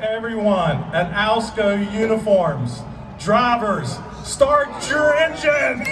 Everyone at Alsco Uniforms, drivers, start your engines!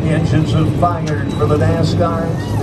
Engines have fired for the NASCARs.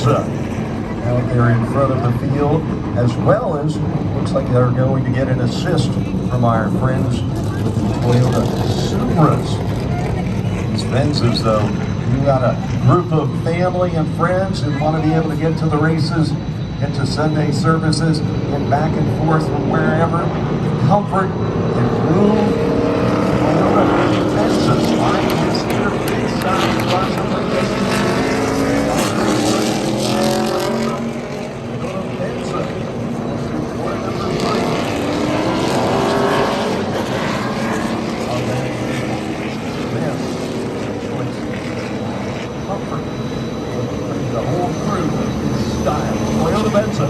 Out there in front of the field, as well as looks like they're going to get an assist from our friends with the Toyota Supras. These Benzes, though, you got a group of family and friends who want to be able to get to the races, get to Sunday services, get back and forth from wherever, comfort and room. Toyota Benzes, line is here, big size, lots of the whole crew in style. Toyota Benza.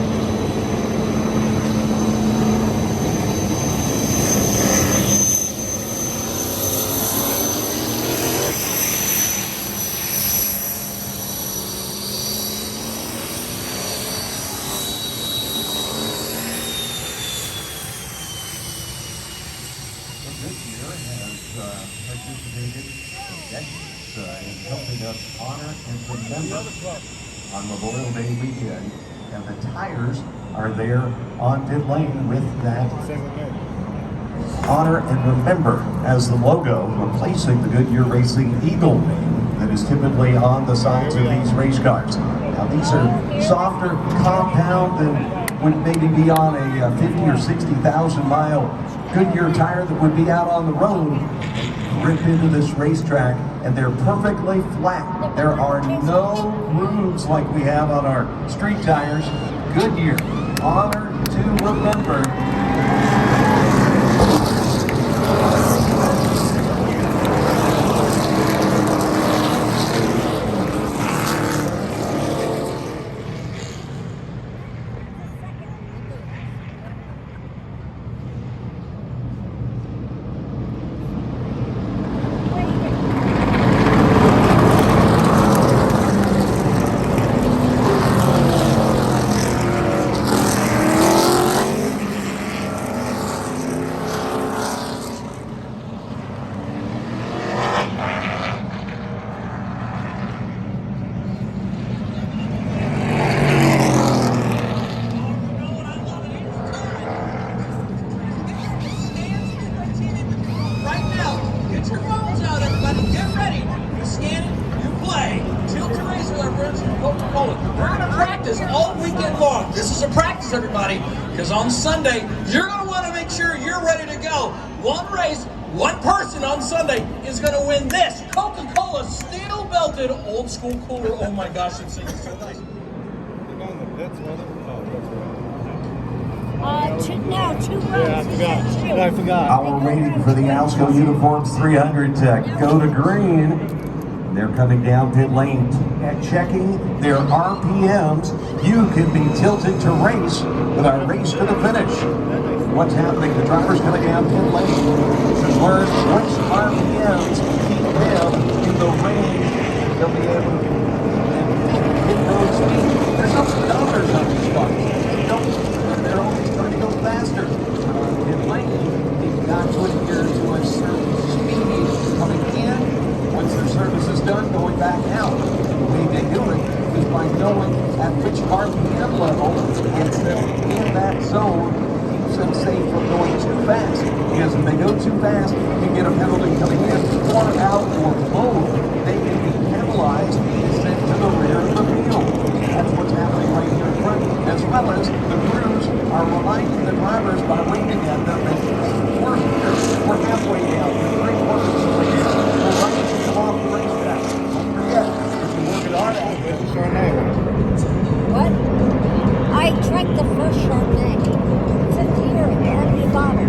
This year has participated for decades in helping us honor and remember on Memorial Day Weekend, and the tires are there on pit lane with that honor and remember as the logo, replacing the Goodyear Racing Eagle name that is typically on the sides of these race cars. Now these are softer, compound than would maybe be on a 50 or 60,000 mile Goodyear tire that would be out on the road. Rip into this racetrack, and they're perfectly flat. There are no grooves like we have on our street tires. Goodyear, honor to remember. Coca Cola. We're going to practice all weekend long. This is a practice, everybody, because on Sunday, you're going to want to make sure you're ready to go. One race, one person on Sunday is going to win this Coca Cola Steel belted old school cooler. Oh my gosh, it's so nice. Two rows. Yeah, I forgot. While we're waiting for the Alsco Uniforms 300 to go to green, they're coming down pit lane and checking their RPMs. You can be tilted to race with our race to the finish. What's happening? The driver's coming down pit lane. This is where which RPMs keep them in the range. They'll be able to hit road speed. There's no speedometers on these cars. They're always trying to go faster. Pit lane, they've got to adhere to a certain speed coming in. Once their service is done, going back out. The way they do it is by knowing at which RPM level gets them in that zone, keeps them safe from going too fast. Because if they go too fast, you get a penalty coming in, or out, or both. They can be penalized and sent to the rear of the field. That's what's happening right here in front. As well as the crews are reminding the drivers by waving at them that we're here, we're halfway down, we're 3/4 of the way down. We're ready to come off the racetrack. Don't forget, if you're working hard out there, What's your name? What? I drank the first Chardonnay. It's in here, Andy bottle.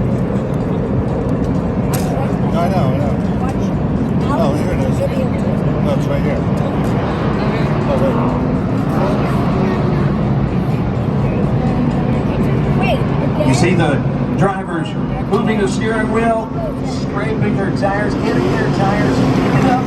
I drank that. No, I know. Watch. Oh, here it is. Video. No, it's right here. Oh, Wait. you see the drivers moving the steering wheel, scraping their tires, getting their tires heated up.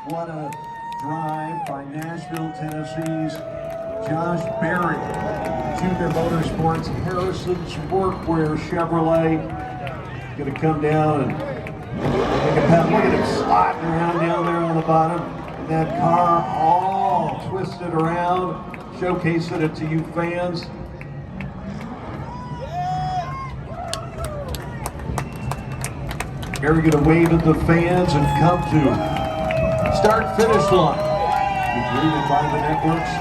What a drive by Nashville, Tennessee's Josh Berry. Junior Motorsports, Harrison's Workwear Chevrolet. Going to come down and make a pass. Look at him sliding around down there on the bottom. And that car all twisted around, showcasing it to you fans. Berry going to wave at the fans and come to start-finish line. Greeted by the networks.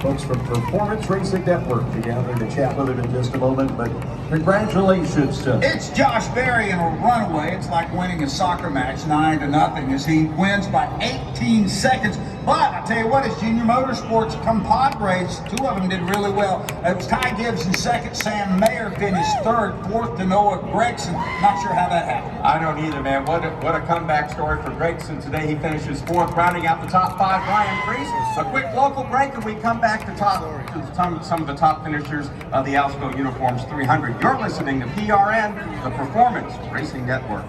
Folks from Performance Racing Network to gather to chat with him in just a moment, but congratulations to... It's Josh Berry in a runaway. It's like winning a soccer match 9-0 as he wins by 18 seconds. But I tell you what, his Junior Motorsports compadres, two of them did really well. It was Ty Gibbs in second, Sam Mayer finished third, fourth to Noah Gregson. Not sure how that happened. I don't either, man. What a comeback story for Gregson today. He finishes fourth, rounding out the top five. Ryan Priest. A quick local break, and we come back to some of the top finishers of the Alsco Uniforms 300. You're listening to PRN, the Performance Racing Network.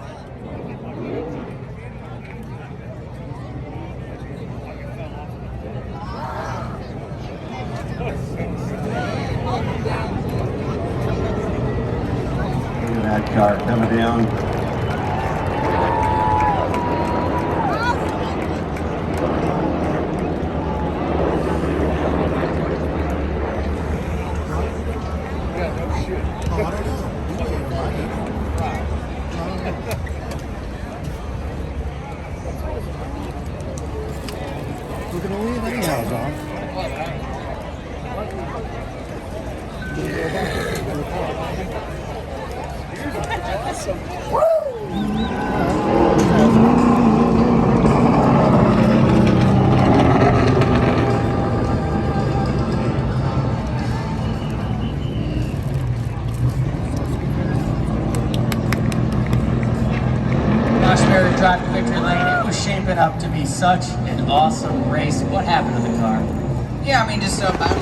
that car coming down. We can leave anyhow, John. Barrier drive to victory lane. It was shaping up to be such an awesome race. What happened to the car? Yeah, I mean, just about.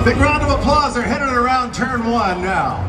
Big round of applause. They're headed around turn one now.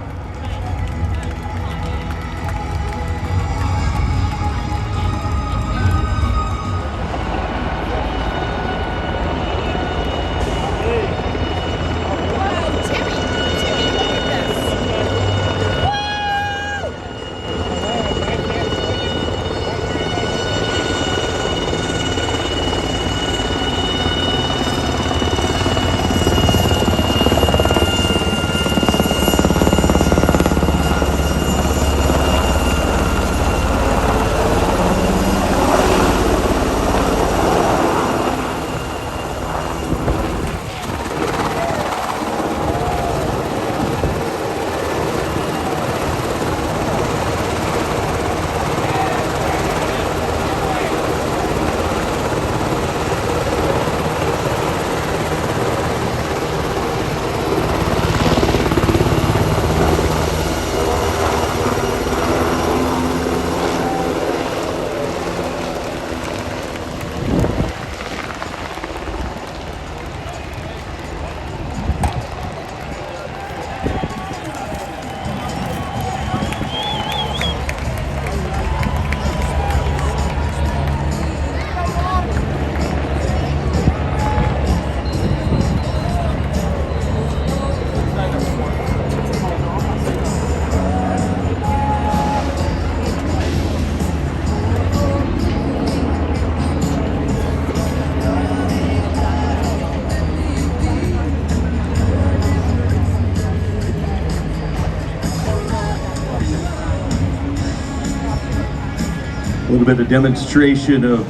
A little bit of demonstration of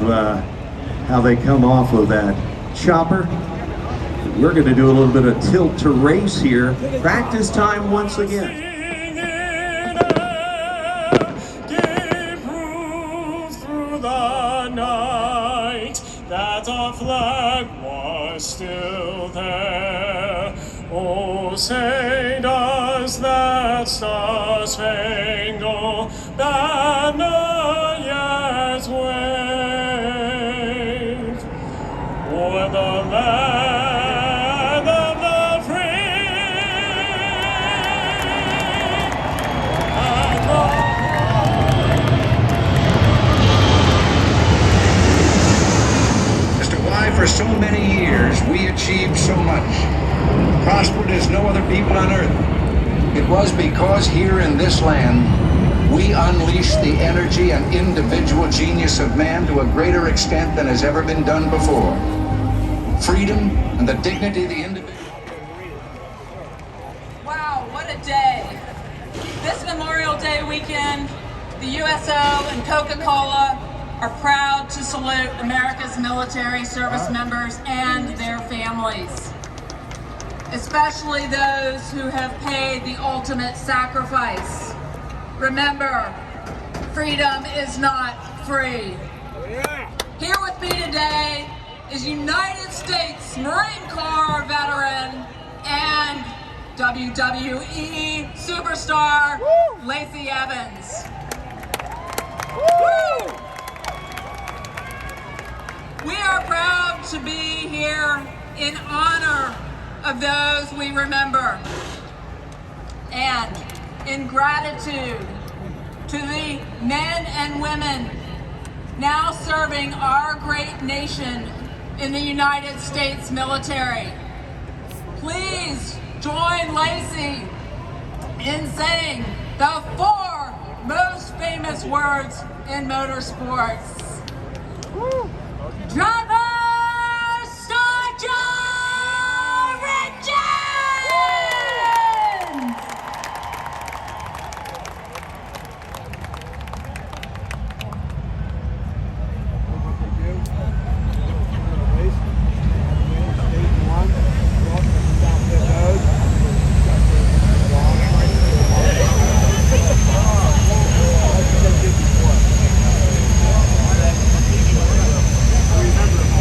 how they come off of that chopper. We're going to do a little bit of tilt to race here. Practice time once again. That our flag was still there. Oh, say does that that star-spangled banner yet wave, o'er the land of the free and the as to why for so many years we achieved so much, prospered as no other people on earth. It was because here in this land, we unleashed the energy and individual genius of man to a greater extent than has ever been done before. Freedom and the dignity of the individual. Wow, what a day. This Memorial Day weekend, the USO and Coca Cola are proud to salute America's military service members and their families, especially those who have paid the ultimate sacrifice. Remember, freedom is not free. Here with me today is United States Marine Corps veteran and WWE superstar Lacy Evans. Woo! We are proud to be here in honor of those we remember, and in gratitude to the men and women now serving our great nation in the United States military. Please join Lacy in saying the 4 most famous words in motorsports. Driver, start your engines! Remember,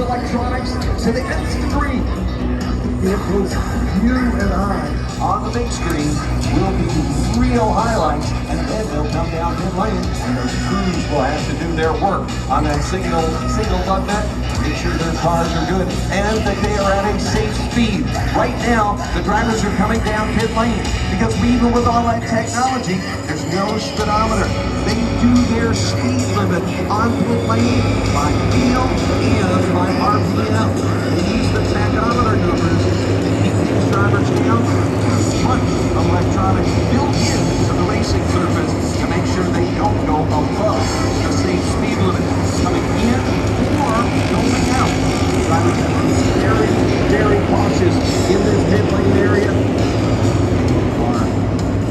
electronics to the MC3. Vehicles you and I on the big screen will be real highlights, and then they'll come down pit lane, and those crews will have to do their work on that single lug nut, make sure their cars are good, and that they are at a safe speed. Right now, the drivers are coming down pit lane, because even with all that technology, there's no speedometer. They do their speed limit on pit lane by feel and by RPM. They use the tachometer numbers to keep these drivers down. Bunch of electronics built into the racing surface to make sure they don't go above the safe speed limit coming in or going out. Drivers have to be very, very cautious in this pit lane area. They are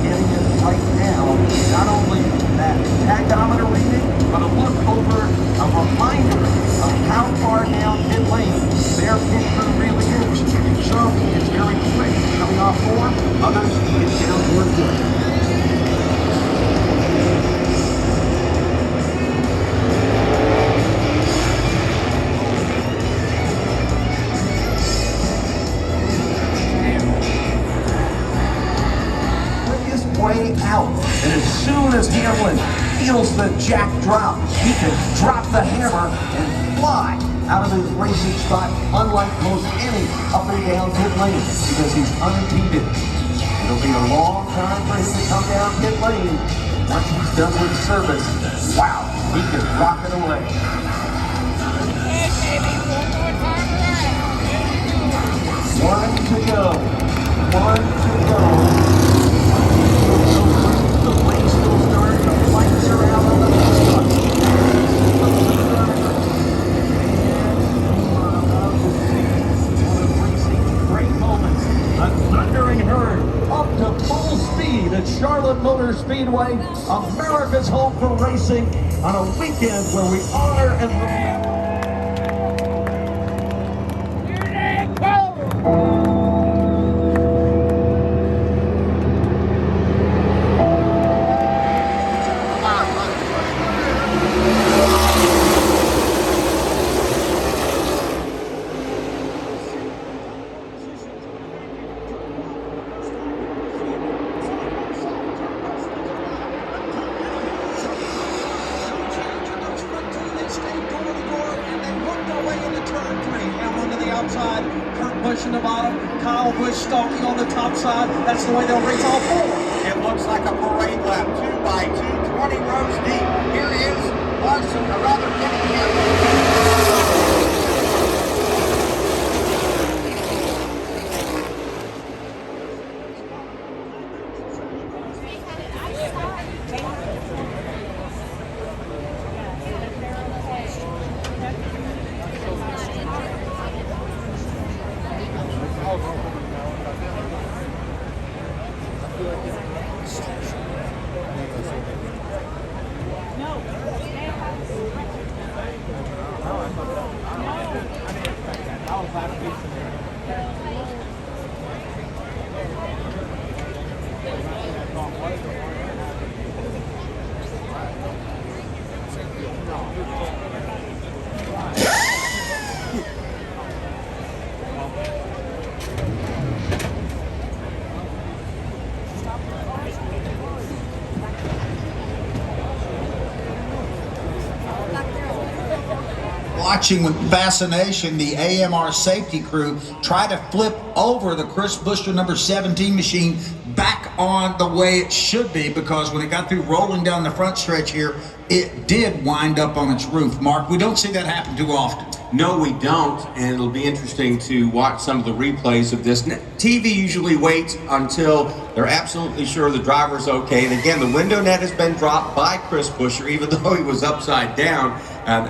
getting it right now. Not only that tachometer reading, but a look over, a reminder of how far down pit lane their pit crew really is. Some is very quick coming off 4, others get down toward 1. Way out, and as soon as Hamlin feels the jack drop, he can drop the hammer and fly out of his racing spot, unlike most any up and down pit lane, because he's unimpeded. It'll be a long time for him to come down pit lane. Once he's done with service, wow, he can rock it away. One to go. One to go. The race will start. The lights are out on the baseball. Great moments. A thundering herd up to full speed at Charlotte Motor Speedway, America's home for racing, on a weekend where we honor and remember. In the bottom, Kyle Busch stalking on the top side. That's the way they'll race all 4. It looks like a parade lap, 2 by 2, 20 rows deep. Here is Larson, or rather Denny Hamlin. Watching with fascination the AMR safety crew try to flip over the Chris Buescher number 17 machine back on the way it should be, because when it got through rolling down the front stretch here, it did wind up on its roof. Mark, we don't see that happen too often. No, we don't, and it'll be interesting to watch some of the replays of this. TV usually waits until they're absolutely sure the driver's okay. And again, the window net has been dropped by Chris Buescher, even though he was upside down.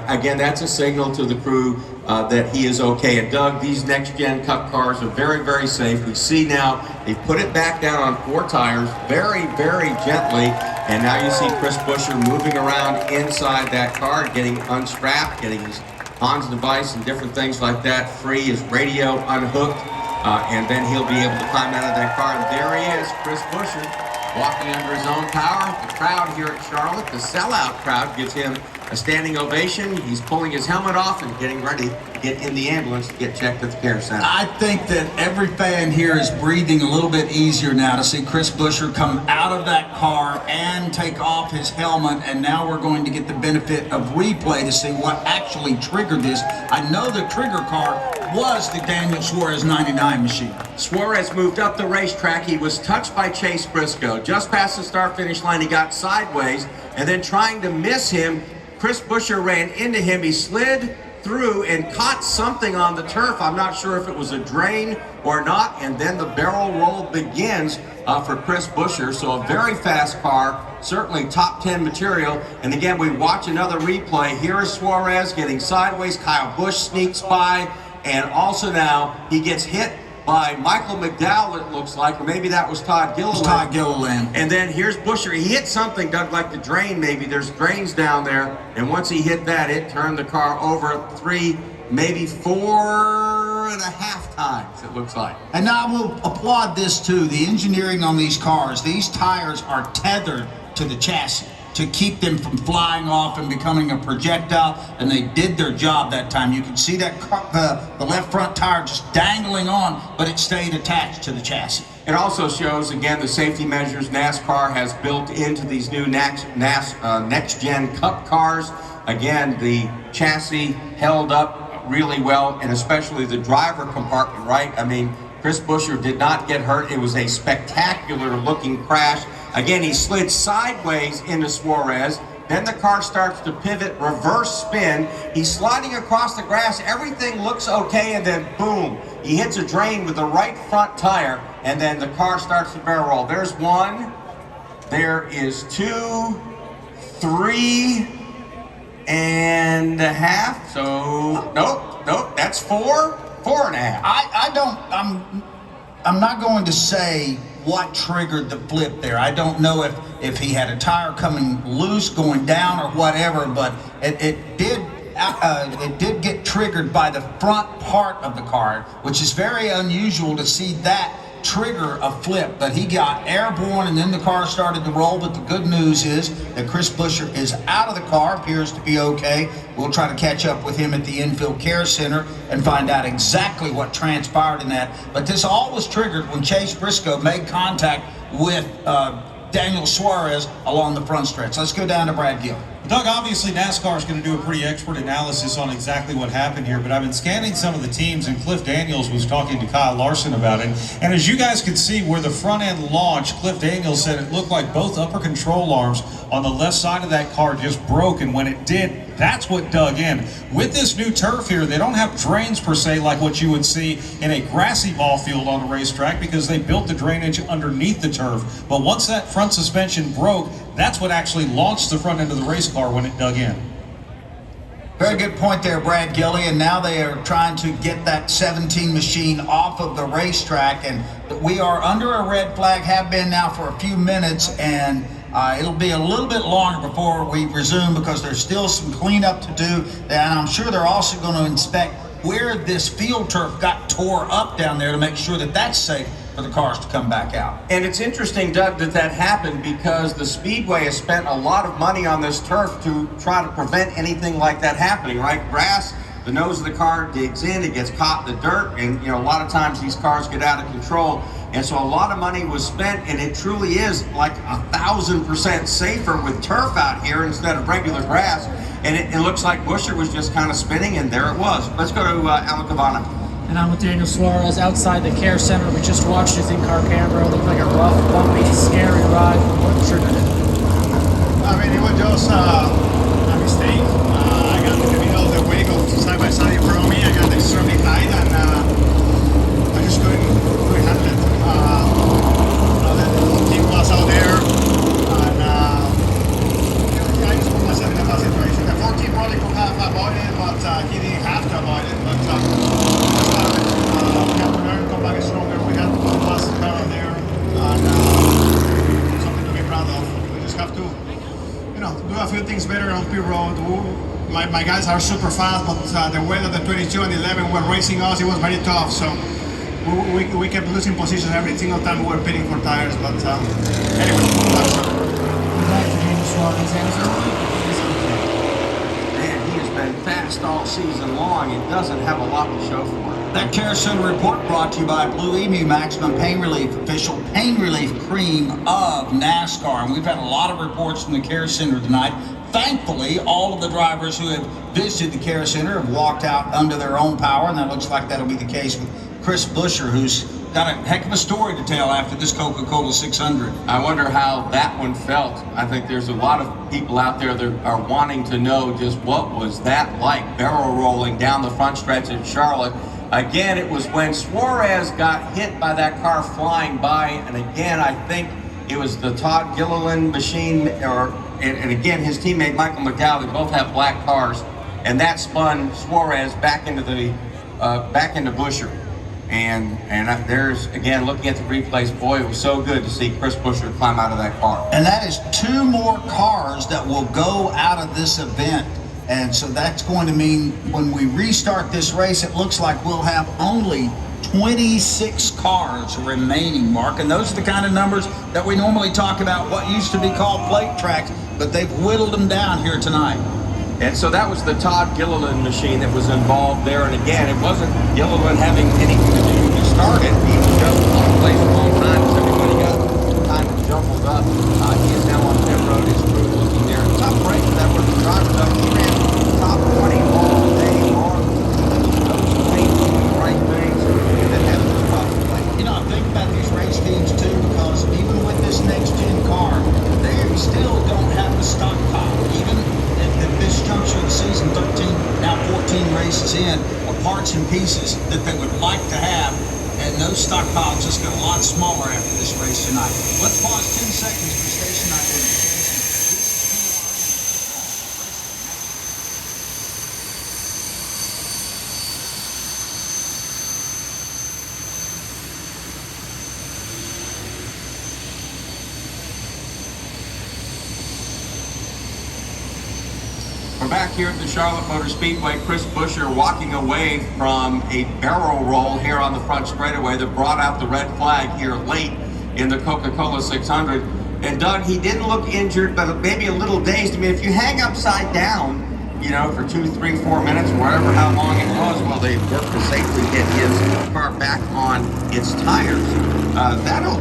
Again, that's a signal to the crew that he is okay. And Doug, these next-gen Cup cars are very, very safe. We see now they've put it back down on 4 tires very, very gently. And now you see Chris Buescher moving around inside that car, getting unstrapped, getting his Hans device and different things like that free, his radio unhooked, and then he'll be able to climb out of that car. And there he is, Chris Buescher, walking under his own power. The crowd here at Charlotte, the sellout crowd, gives him a standing ovation. He's pulling his helmet off and getting ready to get in the ambulance to get checked at the care center. I think that every fan here is breathing a little bit easier now to see Chris Buescher come out of that car and take off his helmet, and now we're going to get the benefit of replay to see what actually triggered this. I know the trigger car was the Daniel Suarez 99 machine. Suarez moved up the racetrack. He was touched by Chase Briscoe. Just past the start-finish line, he got sideways, and then trying to miss him, Chris Buescher ran into him. He slid through and caught something on the turf. I'm not sure if it was a drain or not, and then the barrel roll begins for Chris Buescher. So a very fast car, certainly top 10 material. And again, we watch another replay. Here is Suarez getting sideways. Kyle Busch sneaks by, and also now he gets hit by Michael McDowell, it looks like, or maybe that was Todd Gilliland. Todd Gilliland. And then here's Buescher. He hit something, Doug, like the drain maybe. There's drains down there. And once he hit that, it turned the car over 3, maybe 4.5 times, it looks like. And I will applaud this too, the engineering on these cars. These tires are tethered to the chassis to keep them from flying off and becoming a projectile, and they did their job that time. You can see that the left front tire just dangling on, but it stayed attached to the chassis. It also shows, again, the safety measures NASCAR has built into these new next-gen Cup cars. Again, the chassis held up really well, and especially the driver compartment, right? I mean, Chris Buescher did not get hurt. It was a spectacular-looking crash. Again, he slid sideways into Suarez. Then the car starts to pivot, reverse spin. He's sliding across the grass. Everything looks okay, and then boom, he hits a drain with the right front tire, and then the car starts to barrel roll. There's 1, there is 2, 3.5. So nope, that's 4.5. I'm not going to say what triggered the flip there. I don't know if he had a tire coming loose going down or whatever, but it did get triggered by the front part of the car, which is very unusual to see that trigger a flip. But he got airborne, and then the car started to roll. But the good news is that Chris Buescher is out of the car, appears to be okay. We'll try to catch up with him at the infield care center and find out exactly what transpired in that. But this all was triggered when Chase Briscoe made contact with Daniel Suarez along the front stretch. Let's go down to Brad Gill. Doug, obviously NASCAR is going to do a pretty expert analysis on exactly what happened here, but I've been scanning some of the teams, and Cliff Daniels was talking to Kyle Larson about it. And as you guys can see, where the front end launched, Cliff Daniels said it looked like both upper control arms on the left side of that car just broke, and when it did, that's what dug in. With this new turf here, they don't have drains per se like what you would see in a grassy ball field on the racetrack, because they built the drainage underneath the turf. But once that front suspension broke, that's what actually launched the front end of the race car when it dug in. Very good point there, Brad Gilly. And now they are trying to get that 17 machine off of the racetrack. And we are under a red flag, have been now for a few minutes, and it'll be a little bit longer before we resume, because there's still some cleanup to do. And I'm sure they're also going to inspect where this field turf got tore up down there to make sure that that's safe for the cars to come back out. And it's interesting, Doug, that happened because the Speedway has spent a lot of money on this turf to try to prevent anything like that happening, right? Grass, the nose of the car digs in, it gets caught in the dirt, and a lot of times these cars get out of control. And so a lot of money was spent, and it truly is like 1,000% safer with turf out here instead of regular grass. And it looks like Buescher was just kind of spinning, and there it was. Let's go to Alan Cavana. And I'm with Daniel Suarez outside the care center. We just watched his in-car camera. It looked like a rough, bumpy, scary ride. What triggered it? I mean, it was just a mistake. I got in the middle of the way, go side by side in front of me. I got extremely tight, and I just couldn't handle it. The team was out there, and I just put myself in a bad situation. The 14 probably could have avoided, but he didn't have to avoid it. But we have to learn, come back stronger. We have to pass the car out there, and something to be proud of. We just have to, do a few things better on pit road. My guys are super fast, but the way that the 22 and 11 were racing us, it was very tough. So we kept losing positions every single time we were pitting for tires. But anyway, Man, he has been fast all season long and doesn't have a lot to show for it. That Care Center report brought to you by Blue Emu Maximum Pain Relief, official pain relief cream of NASCAR. And we've had a lot of reports from the Care Center tonight. Thankfully, all of the drivers who have visited the Care Center have walked out under their own power, and that looks like that'll be the case with Chris Buescher, who's got a heck of a story to tell after this Coca Cola 600. I wonder how that one felt. I think there's a lot of people out there that are wanting to know just what was that like, barrel rolling down the front stretch in Charlotte. Again, it was when Suarez got hit by that car flying by, and again, I think it was the Todd Gilliland machine, and again, his teammate Michael McDowell. They both have black cars, and that spun Suarez back into Buescher. And there's, again, looking at the replays, boy, it was so good to see Chris Buescher climb out of that car. And that is 2 more cars that will go out of this event. And so that's going to mean when we restart this race, it looks like we'll have only 26 cars remaining, Mark. And those are the kind of numbers that we normally talk about, what used to be called plate tracks, but they've whittled them down here tonight. And so that was the Todd Gilliland machine that was involved there. And again, it wasn't Gilliland having anything to do to start it. He was just on place a long time as everybody got kind of jumbled up. He is now on pit road. His crew looking there. Tough race that was the driver up. He ran top 20 all day long. Those things, the right things, and then had this problem play. You know, I think about these race teams too, because even with this next gen car, they still don't have the stockpile. Even at this juncture of the season, 13, now 14 races in, of parts and pieces that they would like to have, and those stockpiles just got a lot smaller after this race tonight. Let's pause 10 seconds for station identification. We're back here at the Charlotte Motor Speedway. Chris Buescher walking away from a barrel roll here on the front straightaway that brought out the red flag here late in the Coca Cola 600. And Doug, he didn't look injured, but maybe a little dazed. I mean, if you hang upside down, you know, for 2, 3, 4 minutes, wherever how long it was, while they worked to safely get his car back on its tires, that'll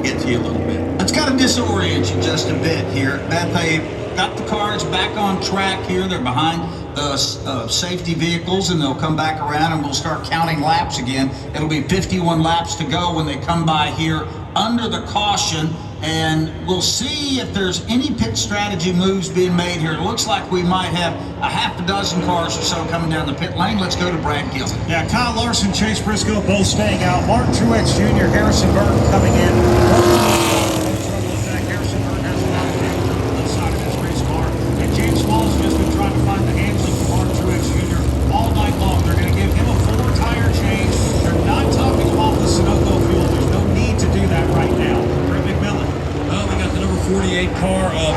get to you a little bit. It's got to disorient you just a bit here. They've got the cars back on track here. They're behind the safety vehicles, and they'll come back around and we'll start counting laps again. It'll be 51 laps to go when they come by here under the caution, and we'll see if there's any pit strategy moves being made here. It looks like we might have a half a dozen cars or so coming down the pit lane. Let's go to Brad Gill. Yeah, Kyle Larson, Chase Briscoe both staying out. Martin Truex Jr., Harrison Burton coming in. Car of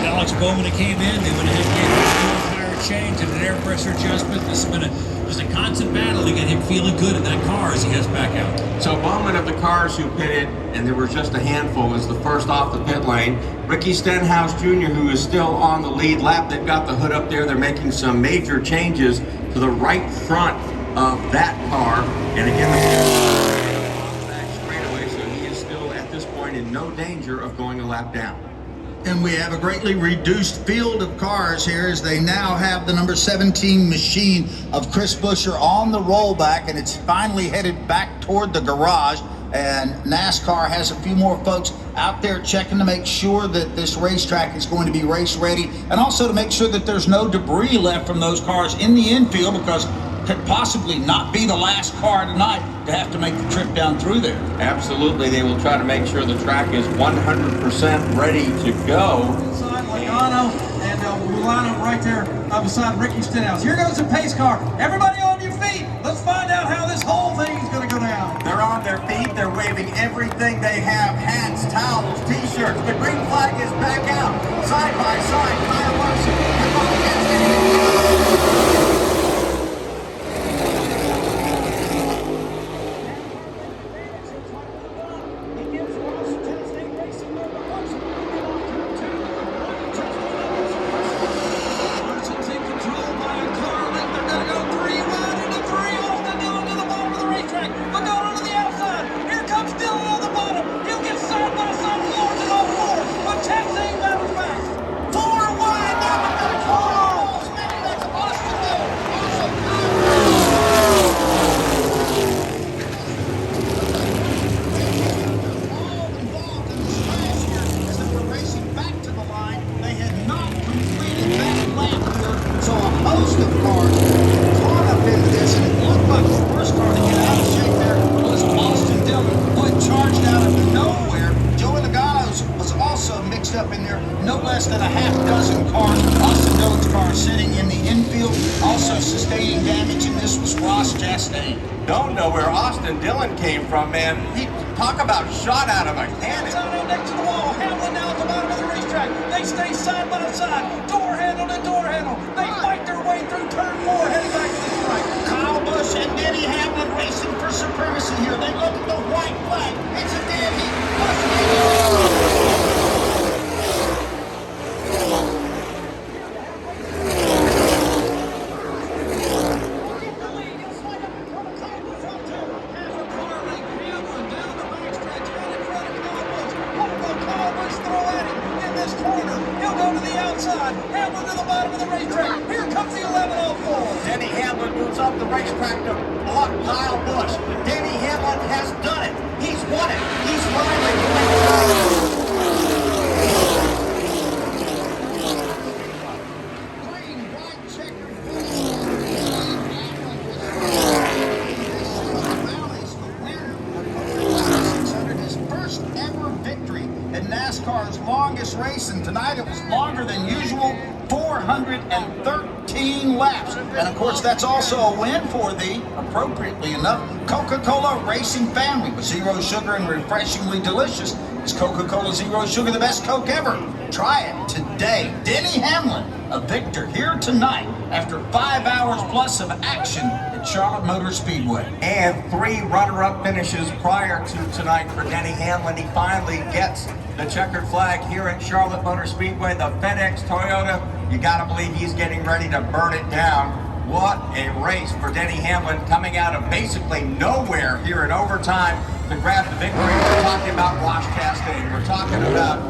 Alex Bowman that came in. They went ahead and gave him a full tire change and an air pressure adjustment. This has been just a constant battle to get him feeling good in that car as he heads back out. So Bowman, of the cars who pitted, and there were just a handful, was the first off the pit lane. Ricky Stenhouse Jr., who is still on the lead lap, they've got the hood up there. They're making some major changes to the right front of that car. And again, back straightaway, so he is still at this point in no danger of going a lap down. And we have a greatly reduced field of cars here as they now have the number 17 machine of Chris Buescher on the rollback, and it's finally headed back toward the garage. And NASCAR has a few more folks out there checking to make sure that this racetrack is going to be race ready, and also to make sure that there's no debris left from those cars in the infield, because could possibly not be the last car tonight to have to make the trip down through there. Absolutely, they will try to make sure the track is 100% ready to go. Inside Logano, and we'll line up right there beside Ricky Stenhouse. Here goes the pace car. Everybody on your feet. Let's find out how this whole thing is going to go down. They're on their feet. They're waving everything they have. Hats, towels, t-shirts. The green flag is back out. Side by side, Kyle Larson. of cars caught up into this, and it looked like the first car to get out of shape there was Austin Dillon, who had charged out of nowhere. Joey Logano's was also mixed up in there, no less than a half dozen cars. Austin Dillon's car sitting in the infield, also sustaining damage, and this was Ross Chastain. Don't know where Austin Dillon came from, man. He talk about shot out of a cannon. Out next to the wall, Hamlin now at the bottom of the racetrack. They stay side by side, door handle to door handle. They fight their way through turn 4, heading back to the strike. Kyle Busch and Denny Hamlin racing for supremacy here. They look at the white flag. It's a Denny. Hamlin to the bottom of the racetrack. Here comes the 1104. Denny Hamlin moves up the racetrack to block Kyle Busch. Denny Hamlin has done it. He's won it. He's finally his first ever victory in NASCAR's longest race, and tonight it was longer than usual, 413 laps. And of course, that's also a win for the, appropriately enough, Coca Cola racing family. With zero sugar and refreshingly delicious, is Coca Cola Zero Sugar the best Coke ever? Try it today. Denny Hamlin, a victor here tonight after 5 hours plus of action at Charlotte Motor Speedway. and 3 runner-up finishes prior to tonight for Denny Hamlin. He finally gets the checkered flag here at Charlotte Motor Speedway. The FedEx Toyota, you gotta believe he's getting ready to burn it down. What a race for Denny Hamlin, coming out of basically nowhere here in overtime to grab the victory. We're talking about Ross Chastain. We're talking about,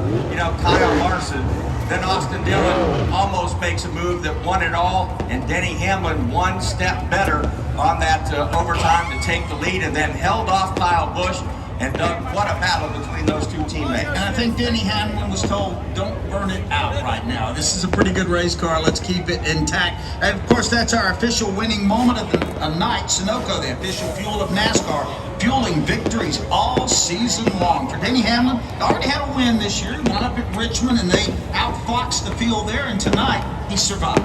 Kyle Larson. Then Austin Dillon almost makes a move that won it all, and Denny Hamlin one step better on that overtime to take the lead, and then held off Kyle Busch. And Doug, what a battle between those two teammates. And I think Denny Hamlin was told, don't burn it out right now. This is a pretty good race car. Let's keep it intact. And of course, that's our official winning moment of the night. Sunoco, the official fuel of NASCAR, fueling victories all season long. For Denny Hamlin, he already had a win this year. He won up at Richmond, and they outfoxed the field there. And tonight, he survived.